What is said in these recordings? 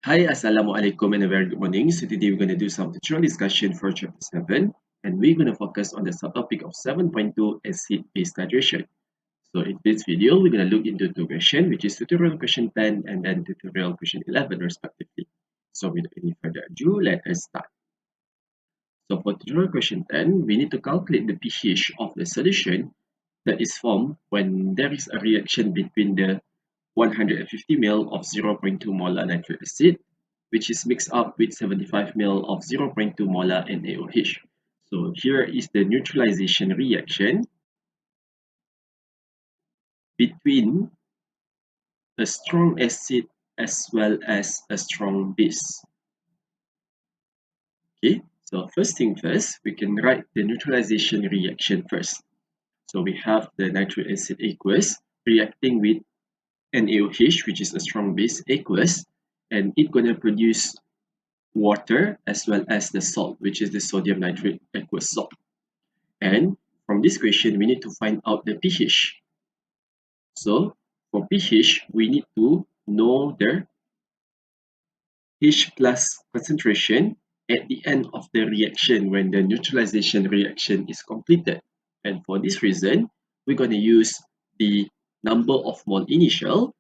Hi, Assalamualaikum and a very good morning. So today we're going to do some tutorial discussion for chapter 7 and we're going to focus on the subtopic of 7.2 acid-base titration. So in this video, we're going to look into two questions, which is tutorial question 10 and then tutorial question 11 respectively. So without any further ado, let us start. So for tutorial question 10, we need to calculate the pH of the solution that is formed when there is a reaction between the 150 ml of 0.2 molar nitric acid, which is mixed up with 75 ml of 0.2 molar NaOH. So here is the neutralization reaction between a strong acid as well as a strong base. Okay, so first thing first, we can write the neutralization reaction first. So we have the nitric acid aqueous reacting with NaOH, which is a strong base aqueous, and it's gonna produce water as well as the salt, which is the sodium nitrate aqueous salt. And from this question, we need to find out the pH. So for pH, we need to know the H plus concentration at the end of the reaction when the neutralization reaction is completed. And for this reason, we're going to use the number of mole initial,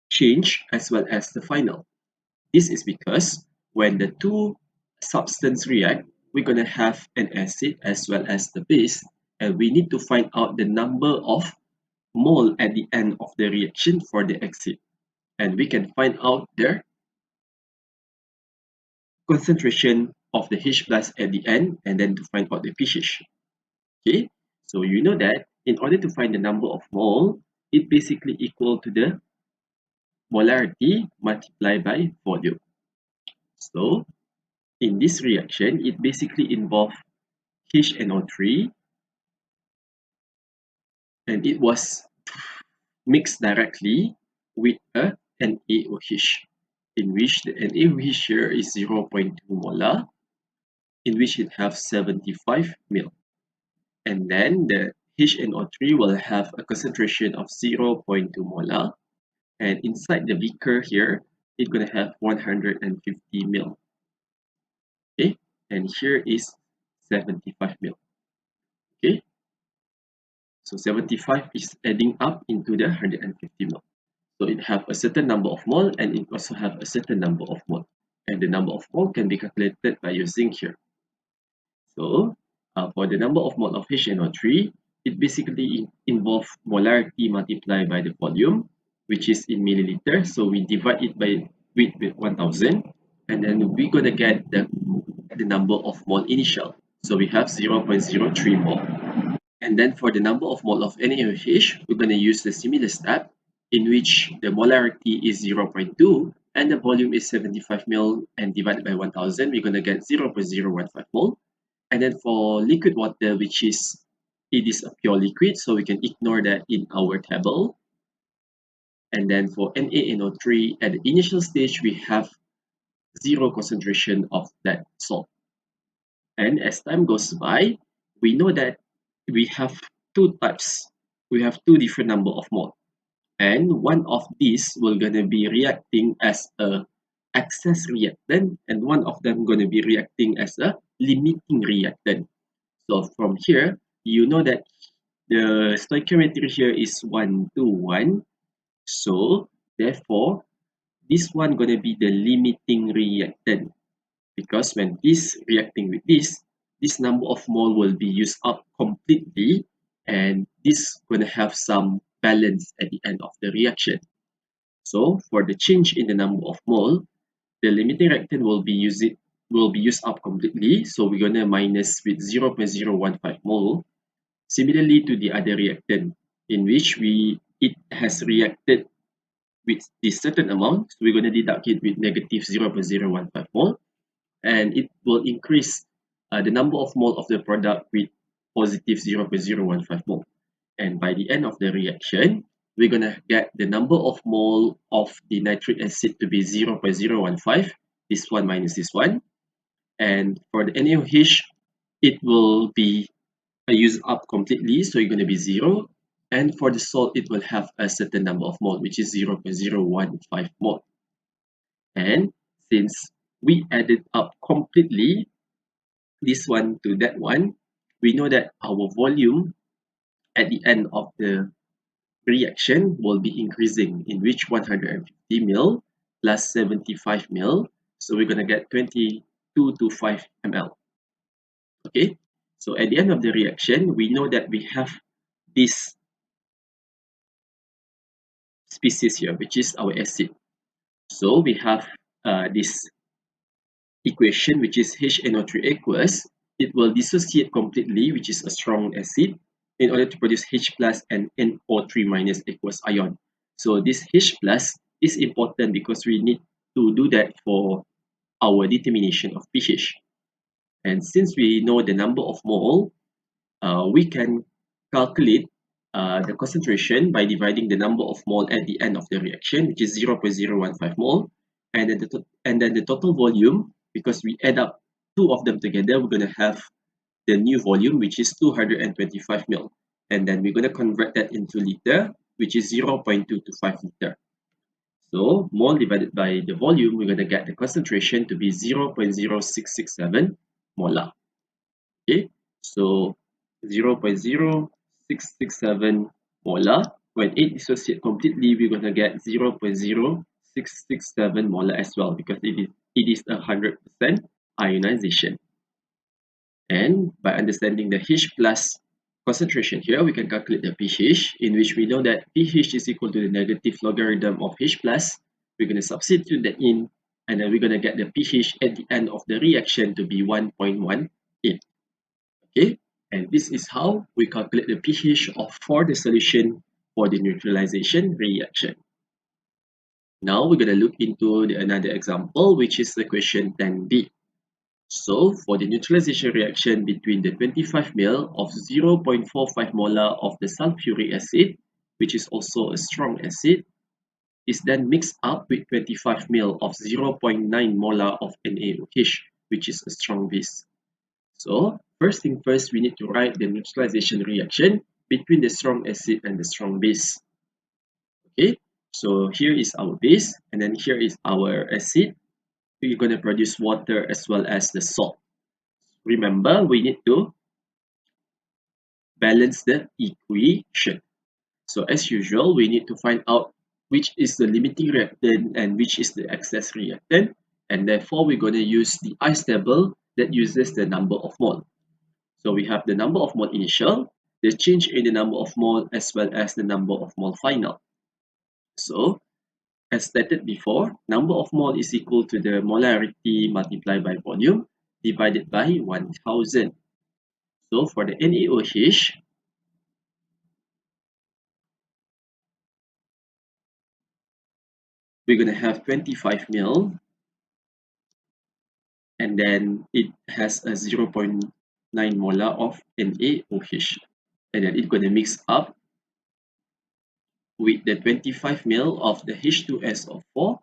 change, as well as the final. This is because when the two substances react, we're going to have an acid as well as the base, and we need to find out the number of mole at the end of the reaction for the acid. And we can find out the concentration of the H plus at the end and then to find out the pH. Okay, so you know that in order to find the number of mole, it basically equal to the molarity multiplied by volume. So in this reaction, it basically involves HNO3 and it was mixed directly with a NaOH, in which the NaOH here is 0.2 molar, in which it has 75 ml. And then the HNO3 will have a concentration of 0.2 molar, and inside the beaker here, it's going to have 150 ml. Okay, and here is 75 ml. Okay, so 75 is adding up into the 150 ml. So it have a certain number of mole and it also have a certain number of mole. And the number of mole can be calculated by using here. So for the number of mole of HNO3, it basically involves molarity multiplied by the volume, which is in milliliter. So we divide it by with 1000 and then we're going to get the number of mole initial. So we have 0.03 mole. And then for the number of mole of NaOH, we're going to use the similar step in which the molarity is 0.2 and the volume is 75 ml and divided by 1000, we're going to get 0.015 mole. And then for liquid water, which is it is a pure liquid, so we can ignore that in our table. And then for NaNO3, at the initial stage, we have zero concentration of that salt. And as time goes by, we know that we have two types. We have two different number of mole. And one of these will gonna be reacting as a excess reactant, and one of them gonna be reacting as a limiting reactant. So from here, you know that the stoichiometry here is 1 to 1. So therefore, this one gonna be the limiting reactant. Because when this reacting with this number of mole will be used up completely, and this gonna have some balance at the end of the reaction. So for the change in the number of mole, the limiting reactant will be used up completely. So we're gonna minus with 0.015 mole. Similarly to the other reactant, in which it has reacted with this certain amount, so we're gonna deduct it with negative 0.015 mole, and it will increase the number of mole of the product with positive 0.015 mole. And by the end of the reaction, we're going to get the number of mole of the nitric acid to be 0.015, this one minus this one. And for the NaOH, it will be used up completely, so you're going to be 0. And for the salt, it will have a certain number of mole, which is 0.015 mole. And since we added up completely this one to that one, we know that our volume at the end of the reaction will be increasing, in which 150 ml plus 75 ml. So we're going to get 2225 ml. Okay, so at the end of the reaction, we know that we have this species here, which is our acid. So we have this equation, which is HNO3 aqueous. It will dissociate completely, which is a strong acid, in order to produce H plus and NO3 minus aqueous ion. So this H plus is important because we need to do that for our determination of pH. And since we know the number of mole, we can calculate the concentration by dividing the number of mole at the end of the reaction, which is 0.015 mole, and then the total volume, because we add up two of them together, we're going to have the new volume, which is 225 ml. And then we're going to convert that into liter, which is 0.225 liter. So mole divided by the volume, we're going to get the concentration to be 0.0667 molar. Okay, so 0.0667 molar. When it dissociates completely, we're going to get 0.0667 molar as well, because it is 100% ionization. And by understanding the H plus concentration here, we can calculate the pH, in which we know that pH is equal to the negative logarithm of H plus. We're going to substitute that in, and then we're going to get the pH at the end of the reaction to be 1.18. Okay, and this is how we calculate the pH for the solution for the neutralization reaction. Now we're going to look into another example, which is the question 10b. So for the neutralization reaction between the 25 ml of 0.45 molar of the sulfuric acid, which is also a strong acid, is then mixed up with 25 ml of 0.9 molar of NaOH, which is a strong base. So first thing first, we need to write the neutralization reaction between the strong acid and the strong base. Okay, so here is our base, and then here is our acid. We're going to produce water as well as the salt. Remember, we need to balance the equation. So as usual, we need to find out which is the limiting reactant and which is the excess reactant. And therefore, we're going to use the ice table that uses the number of mole. So we have the number of mole initial, the change in the number of mole, as well as the number of mole final. So as stated before, number of mole is equal to the molarity multiplied by volume divided by 1000. So for the NaOH, we're going to have 25 ml, and then it has a 0.9 molar of NaOH. And then it's going to mix up with the 25 ml of the H2SO4,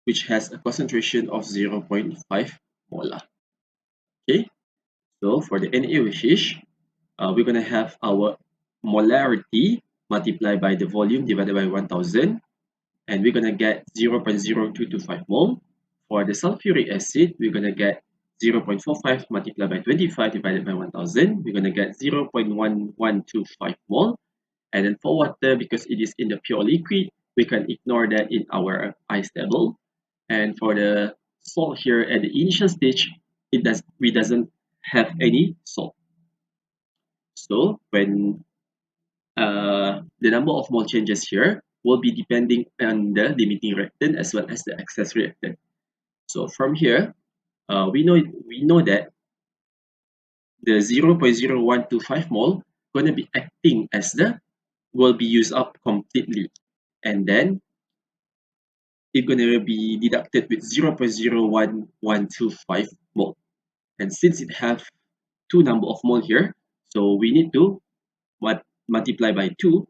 which has a concentration of 0.5 molar. Okay, so for the NaOH, we're going to have our molarity multiplied by the volume divided by 1000, and we're going to get 0.0225 mole. For the sulfuric acid, we're going to get 0.45 multiplied by 25 divided by 1000. We're going to get 0.1125 mole. And then for water, because it is in the pure liquid, we can ignore that in our ice table. And for the salt here at the initial stage, we doesn't have any salt. So when the number of mole changes here will be depending on the limiting reactant as well as the excess reactant. So from here, we know that the 0.0125 mole going to be acting as will be used up completely, and then it's going to be deducted with 0.01125 mole. And since it have two number of mole here, so we need to multiply by 2,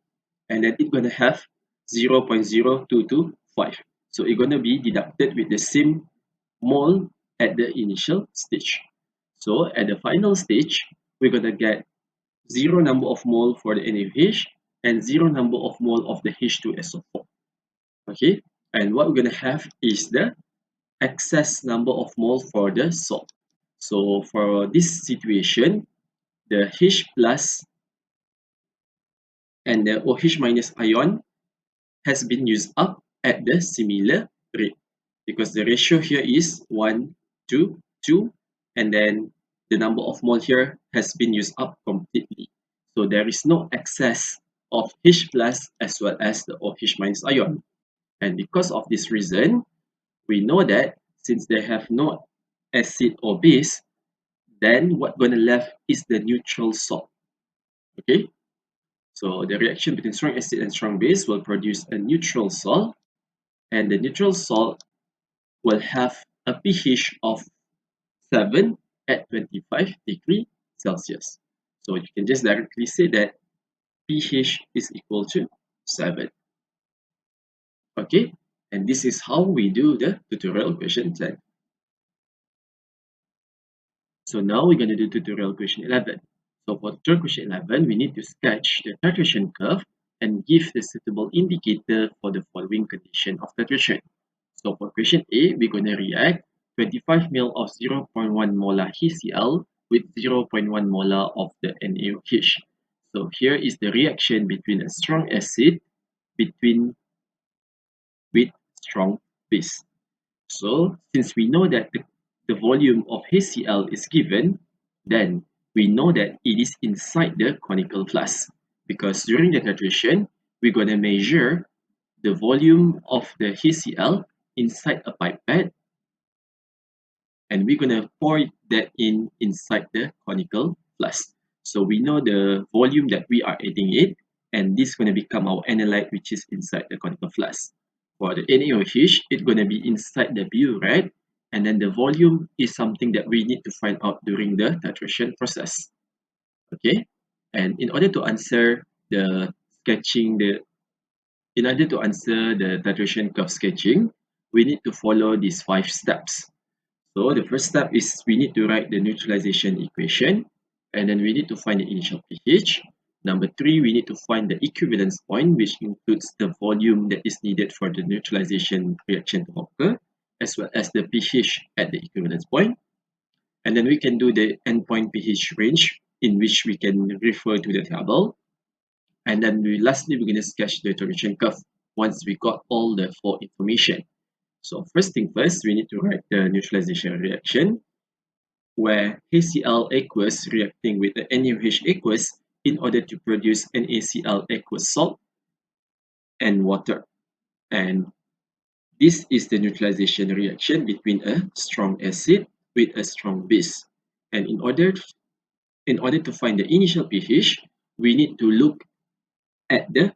and then it's going to have 0.0225. So it's going to be deducted with the same mole at the initial stage. So at the final stage, we're going to get 0 number of mole for the NaOH and 0 number of mole of the H2SO4. Okay, and what we're going to have is the excess number of mole for the salt. So for this situation, the H plus and the OH minus ion has been used up at the similar rate, because the ratio here is 1 to 2, and then the number of mole here has been used up completely. So there is no excess of H plus as well as the OH minus ion. And because of this reason, we know that since they have no acid or base, then what gonna left is the neutral salt. Okay, so the reaction between strong acid and strong base will produce a neutral salt, and the neutral salt will have a pH of 7 at 25 degrees Celsius. So you can just directly say that pH is equal to 7. Okay, and this is how we do the tutorial question 10. So now we're going to do tutorial question 11. So for tutorial question 11, we need to sketch the titration curve and give the suitable indicator for the following condition of titration. So for question A, we're going to react 25 ml of 0.1 molar HCl with 0.1 molar of the NaOH. So here is the reaction between a strong acid with strong base. So since we know that the volume of HCl is given, then we know that it is inside the conical flask, because during the titration, we're going to measure the volume of the HCl inside a pipette, and we're going to pour that inside the conical flask. So we know the volume that we are adding it, and this is going to become our analyte, which is inside the conical flask. For the NaOH, it's going to be inside the burette, and then the volume is something that we need to find out during the titration process. Okay, and in order to answer the titration curve sketching, we need to follow these 5 steps. So the first step is we need to write the neutralization equation, and then we need to find the initial pH. Number 3, we need to find the equivalence point, which includes the volume that is needed for the neutralization reaction to occur, as well as the pH at the equivalence point. And then we can do the endpoint pH range, in which we can refer to the table. And then lastly, we're going to sketch the titration curve once we got all the 4 information. So first thing first, we need to write the neutralization reaction, where HCl aqueous reacting with the NaOH aqueous in order to produce NaCl aqueous salt and water. And this is the neutralization reaction between a strong acid with a strong base. And in order to find the initial pH, we need to look at the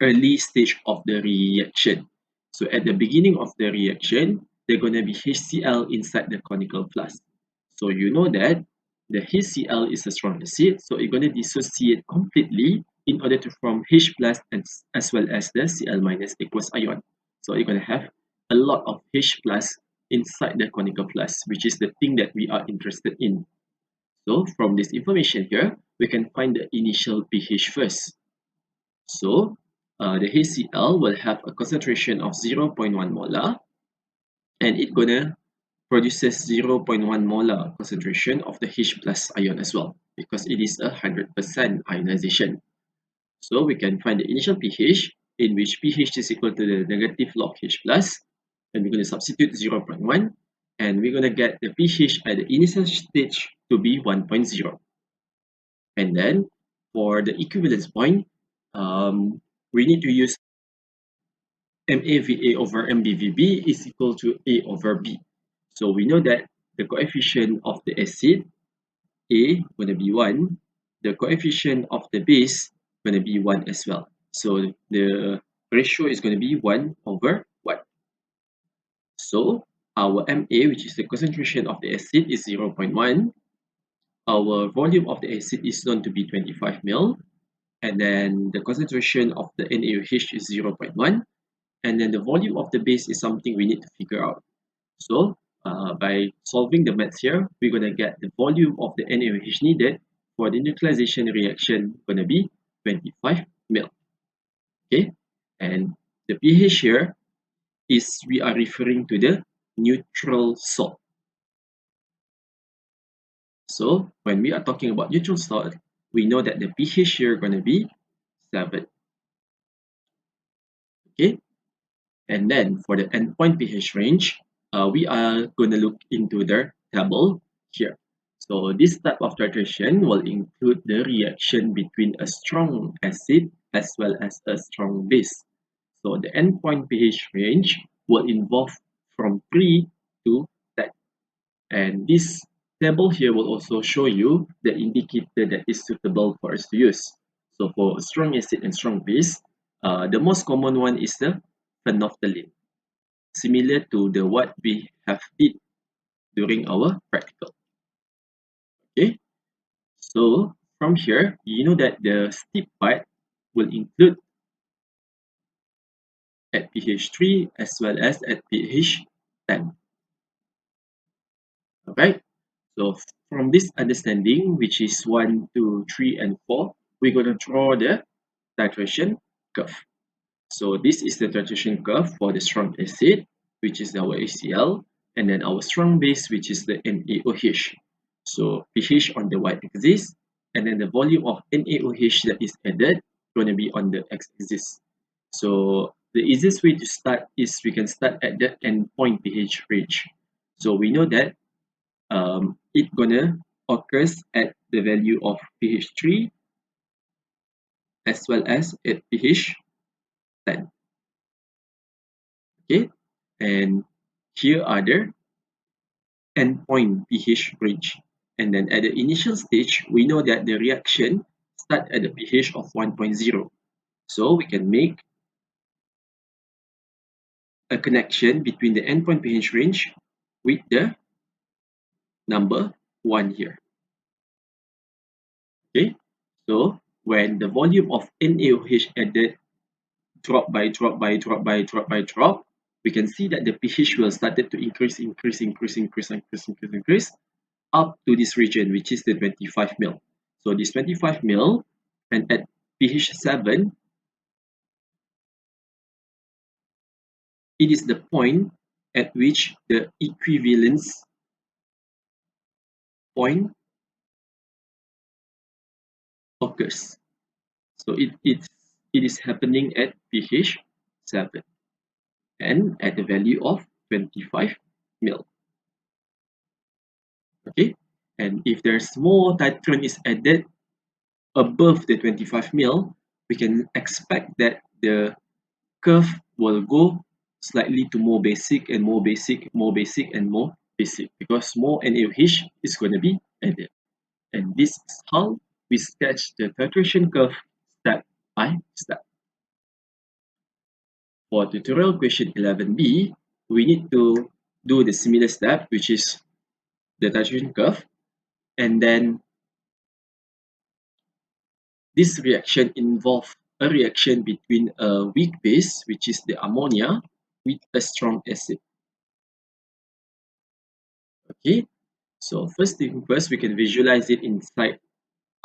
early stage of the reaction. So at the beginning of the reaction, there's going to be HCl inside the conical flask. So you know that the HCl is a strong acid, so it's going to dissociate completely in order to form H plus and as well as the Cl minus aqueous ion. So you're going to have a lot of H plus inside the conical flask, which is the thing that we are interested in. So from this information here, we can find the initial pH first. So the HCl will have a concentration of 0.1 molar, and it's gonna produces 0.1 molar concentration of the H plus ion as well, because it is 100% ionization. So we can find the initial pH, in which pH is equal to the negative log H plus, and we're going to substitute 0.1, and we're going to get the pH at the initial stage to be 1.0. And then for the equivalence point, we need to use MAVA over MBVB is equal to A over B. So we know that the coefficient of the acid, A, going to be 1. The coefficient of the base going to be 1 as well. So the ratio is going to be 1 over 1. So our MA, which is the concentration of the acid, is 0.1. Our volume of the acid is known to be 25 ml. And then the concentration of the NaOH is 0.1. And then the volume of the base is something we need to figure out. So by solving the maths here, we're going to get the volume of the NaOH needed for the neutralization reaction going to be 25 ml. Okay, and The pH here is we are referring to the neutral salt. So when we are talking about neutral salt, we know that the pH here going to be 7. Okay, and then for the endpoint pH range, we are going to look into the table here. So this type of titration will include the reaction between a strong acid as well as a strong base. So the endpoint pH range will involve from 3 to 10. And this table here will also show you the indicator that is suitable for us to use. So for strong acid and strong base, the most common one is the phenolphthalein, similar to the what we have did during our practical. Okay, so from here, you know that the steep part will include at pH 3 as well as at pH 10. Alright, so from this understanding, which is 1, 2, 3, and 4, we're going to draw the titration curve. So this is the titration curve for the strong acid, which is our ACl, and then our strong base, which is the NaOH. So pH on the y-axis, and then the volume of NaOH that is added going to be on the x-axis. So the easiest way to start is we can start at the endpoint pH range. So we know that it gonna occurs at the value of pH 3 as well as at pH 10. Okay, and here are the endpoint pH range. And then at the initial stage, we know that the reaction start at the pH of 1.0. So we can make a connection between the endpoint pH range with the number 1 here. Okay, so when the volume of NaOH added drop by drop by drop by drop by drop, we can see that the pH will started to increase up to this region, which is the 25 mil. So this 25 mil, and at pH 7, it is the point at which the equivalence point occurs. So it is happening at pH 7 and at the value of 25 mil. Okay, and if there's more titrant is added above the 25 mil, we can expect that the curve will go slightly to more basic and more basic, more basic and more basic, because more NaOH is going to be added. And this is how we sketch the titration curve step by step. For tutorial question 11b, we need to do the similar step, which is the titration curve, and then this reaction involves a reaction between a weak base, which is the ammonia, with a strong acid. Okay, so first thing first, we can visualize it inside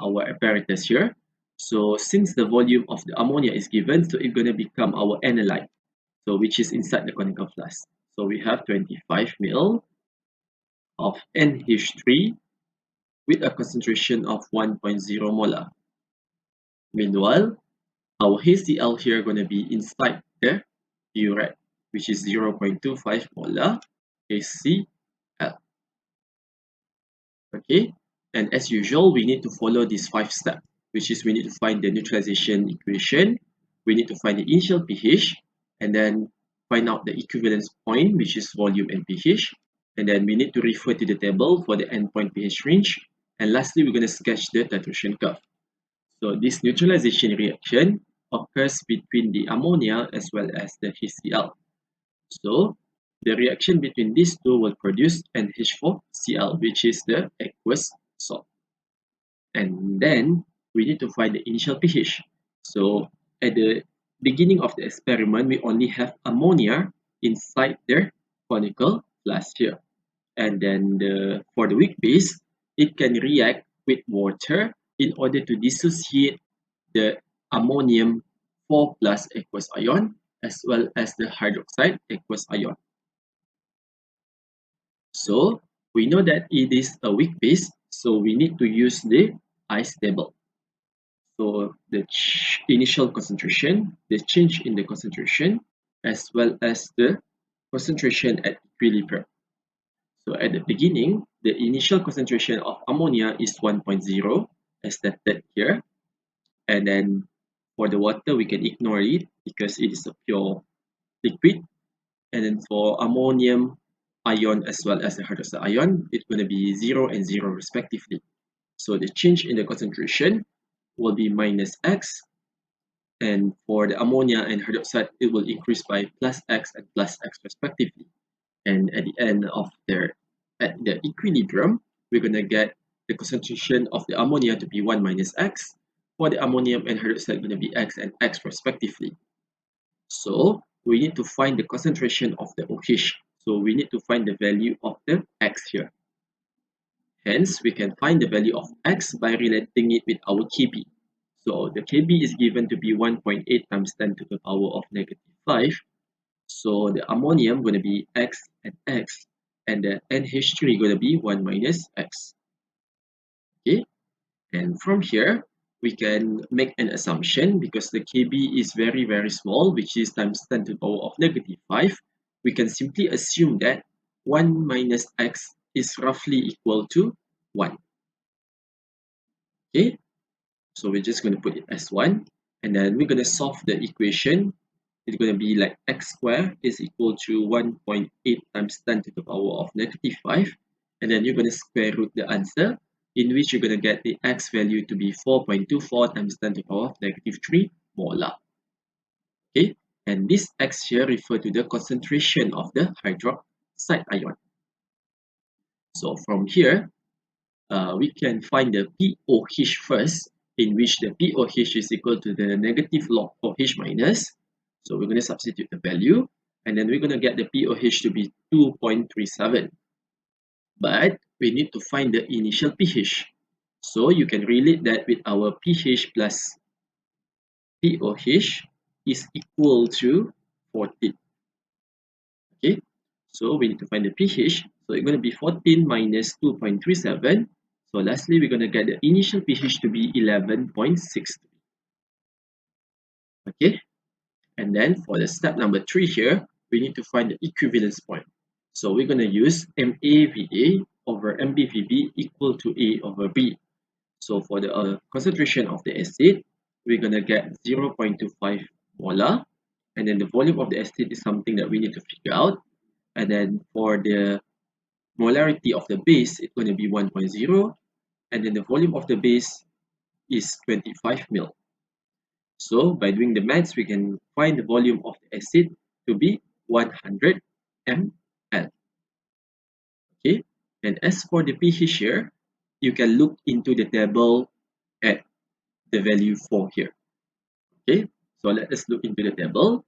our apparatus here. So since the volume of the ammonia is given, so it's going to become our analyte, so which is inside the conical flask. So we have 25 ml of NH3 with a concentration of 1.0 molar. Meanwhile, our HCl here going to be inside the burette, which is 0.25 molar HCl. Okay, and as usual, we need to follow these 5 steps, which is we need to find the neutralization equation, we need to find the initial pH, and then find out the equivalence point, which is volume and pH, and then we need to refer to the table for the endpoint pH range, and lastly, we're going to sketch the titration curve. So this neutralization reaction occurs between the ammonia as well as the HCl. So the reaction between these two will produce NH4Cl, which is the aqueous salt. And then we need to find the initial pH. So at the beginning of the experiment, we only have ammonia inside the conical flask here. And then for the weak base, it can react with water in order to dissociate the ammonium 4 plus aqueous ion as well as the hydroxide aqueous ion. So we know that it is a weak base, so we need to use the ice table. So the initial concentration, the change in the concentration, as well as the concentration at equilibrium. So at the beginning, the initial concentration of ammonia is 1.0 as stated here. And then for the water, we can ignore it because it is a pure liquid. And then for ammonium ion as well as the hydroxide ion, it's going to be 0 and 0 respectively. So the change in the concentration will be minus x, and for the ammonia and hydroxide, it will increase by plus x and plus x respectively. And at the end of at the equilibrium, we're going to get the concentration of the ammonia to be 1 minus x, for the ammonium and hydroxide going to be x and x respectively. So we need to find the concentration of the OH. So we need to find the value of the x here. Hence, we can find the value of x by relating it with our Kb. So the Kb is given to be 1.8 times 10 to the power of negative 5. So the ammonium going to be x and x, and the NH3 going to be 1 minus x. Okay, and from here, we can make an assumption because the Kb is very, very small, which is times 10 to the power of negative 5. We can simply assume that 1 minus x is roughly equal to 1. Okay, so we're just going to put it as 1. And then we're going to solve the equation. It's going to be like x squared is equal to 1.8 times 10 to the power of negative 5. And then you're going to square root the answer, in which you're going to get the x value to be 4.24 times 10 to the power of negative 3 molar. Okay, and this x here refers to the concentration of the hydroxide ion. So from here, we can find the POH first, in which the POH is equal to the negative log OH minus. So we're going to substitute the value, and then we're going to get the POH to be 2.37. But we need to find the initial pH. So you can relate that with our pH plus POH is equal to 14. Okay, so we need to find the pH. So it's going to be 14 minus 2.37. So lastly, we're going to get the initial pH to be 11.63. Okay, and then for the step number 3 here, we need to find the equivalence point. So we're going to use MAVA over MBVB equal to A over B. So for the concentration of the acid, we're going to get 0.25 molar. And then the volume of the acid is something that we need to figure out. And then for the molarity of the base, it's going to be 1.0. And then the volume of the base is 25 ml. So by doing the maths, we can find the volume of the acid to be 100 ml. Okay, and as for the pH here, you can look into the table at the value 4 here. Okay, so let us look into the table.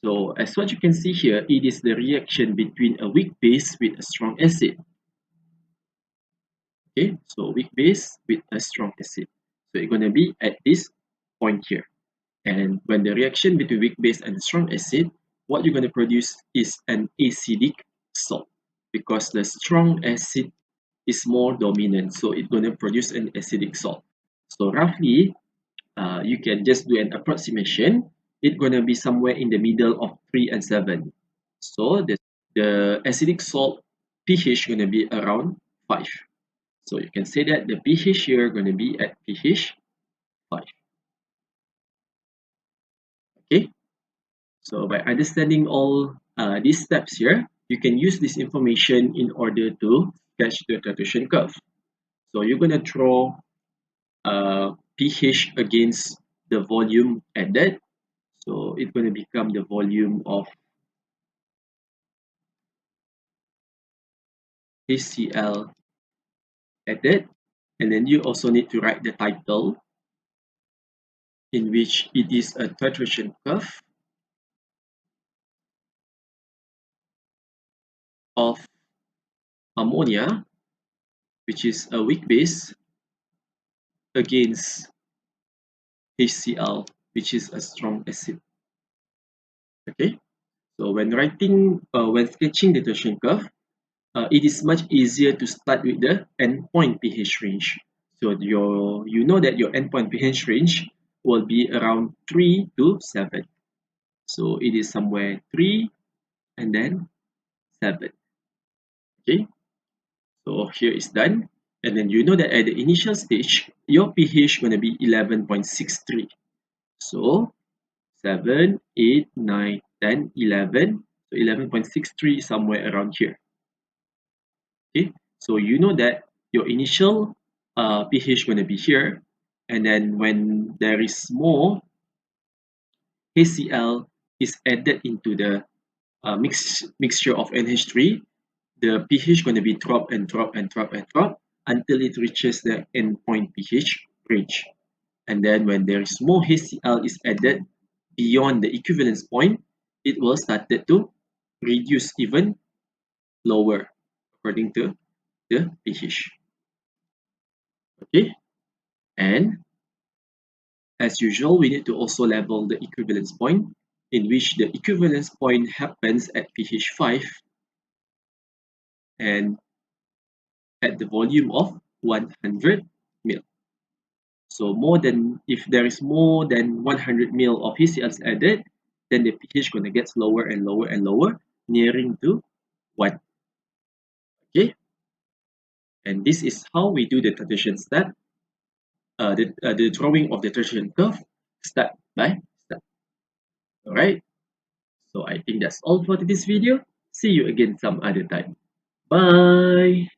So as what you can see here, it is the reaction between a weak base with a strong acid. Okay, so weak base with a strong acid. So it's going to be at this point here. And when the reaction between weak base and strong acid, what you're going to produce is an acidic salt, because the strong acid is more dominant. So it's going to produce an acidic salt. So roughly, you can just do an approximation. It's going to be somewhere in the middle of 3 and 7. So the acidic salt pH going to be around 5. So you can say that the pH here going to be at pH 5. Okay. So by understanding all these steps here, you can use this information in order to sketch the titration curve. So you're going to draw pH against the volume added. So it's going to become the volume of HCl added. And then you also need to write the title, in which it is a titration curve of ammonia, which is a weak base, against HCl, which is a strong acid. Okay, so when sketching the titration curve, it is much easier to start with the endpoint pH range. So you know that your endpoint pH range will be around 3 to 7. So it is somewhere 3 and then 7. Okay, so here is done. And then you know that at the initial stage, your pH going to be 11.63. So 7, 8, 9, 10, 11. So 11.63 is somewhere around here. Okay, so you know that your initial pH going to be here. And then when there is more HCl is added into the mixture of NH3, the pH going to be drop and drop and drop and drop until it reaches the endpoint pH range. And then when there is more HCl is added beyond the equivalence point, it will start to reduce even lower according to the pH. Okay, and as usual, we need to also level the equivalence point, in which the equivalence point happens at pH 5 and at the volume of 100 ml. So if there is more than 100 ml of HCl added, then the pH going to get lower and lower and lower, nearing to 1. Okay, and this is how we do the titration step, the drawing of the titration curve, step by step. Alright, so I think that's all for this video. See you again some other time. Bye!